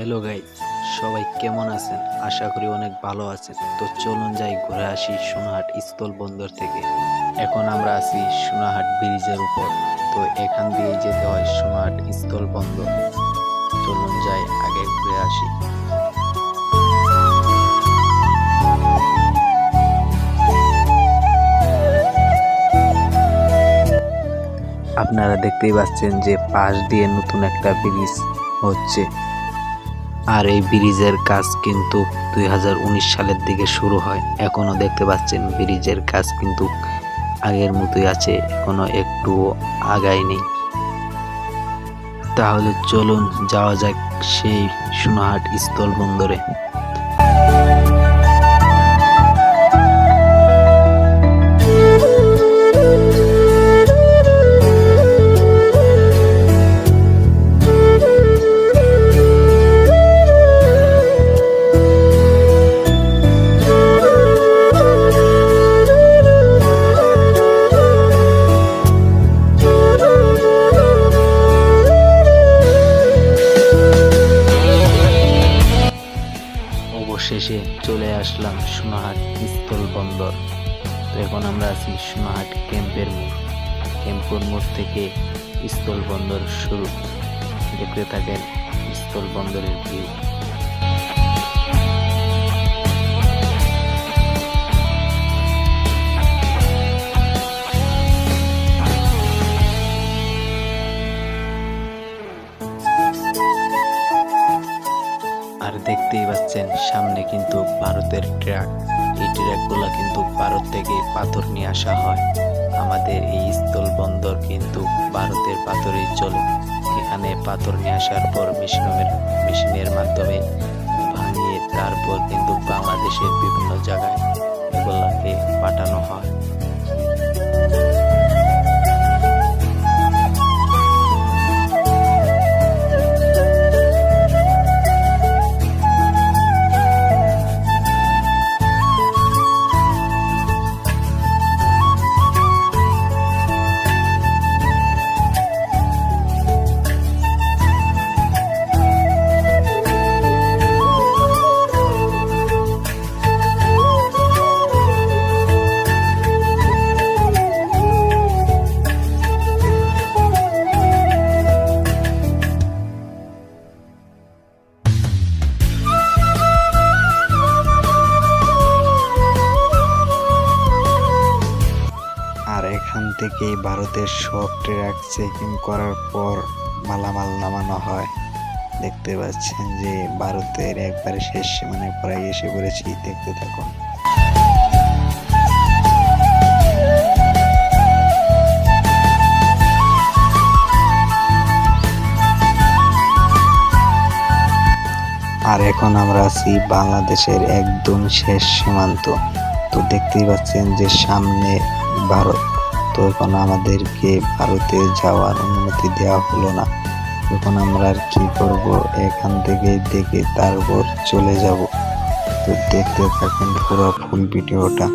Hello guys, সবাই কেমন আছেন? আশা করি অনেক ভালো আছেন। তো চলুন যাই ঘুরে আসি সোনাহাট স্থল বন্দর থেকে। এখন আমরা আছি সোনাহাট ব্রিজের উপর। তো এখান দিয়ে যেতে হয় সোনাহাট স্থল বন্দর। চলুন যাই আগে ঘুরে আসি। আপনারা দেখতেই পাচ্ছেন যে পাশ দিয়ে নতুন একটা ব্রিজ হচ্ছে, আর এই ব্রিজের কাজ কিন্তু 2019 সালের দিকে শুরু হয়। এখনো দেখতে পাচ্ছেন ব্রিজের কাজ কিন্তু আগের মতোই আছে, এখনো একটু আগায়নি। তাহলে চলুন যাওয়া যাক সেই সোনাহাট স্থল বন্দরে। অবশেষে চলে আসলাম সোনাহাট স্থল বন্দর। তো এখন আমরা আছি সোনাহাট ক্যাম্পের মোড়। ক্যাম্পের মোড় থেকে স্থল বন্দর শুরু। দেখতে থাকেন স্থল বন্দরের ভিউ। আর দেখতেই পাচ্ছেন সামনে কিন্তু ভারতের ট্রাক। এই ট্রাকগুলো কিন্তু ভারত থেকে পাথর নিয়ে আসা হয়। আমাদের এই স্থল বন্দর কিন্তু ভারতের পাথরেই চলে। এখানে পাথর নিয়ে আসার পর মেশিনের মাধ্যমে ভাঙিয়ে তারপর কিন্তু বাংলাদেশের বিভিন্ন জায়গায় এগুলাকে পাঠানো হয়। আর এখান থেকে ভারতের সব ট্রাক চেকিং করার পর মালামাল নামানো হয়। দেখতে পাচ্ছেন যে ভারতের একবারে শেষ মানে প্রায় এসে পড়েছি। দেখতে থাকুন। আর এখন আমরা আছি বাংলাদেশের একদম শেষ সীমান্ত। তো দেখতেই পাচ্ছেন যে সামনে ভারত। তো এখন আমাদেরকে ভারতে যাওয়ার অনুমতি দেওয়া হলো না। এখন আমরা আর কি করব, এখান থেকে দেখে তারপর চলে যাব। তো দেখতে থাকুন পুরো ফুল ভিডিওটা।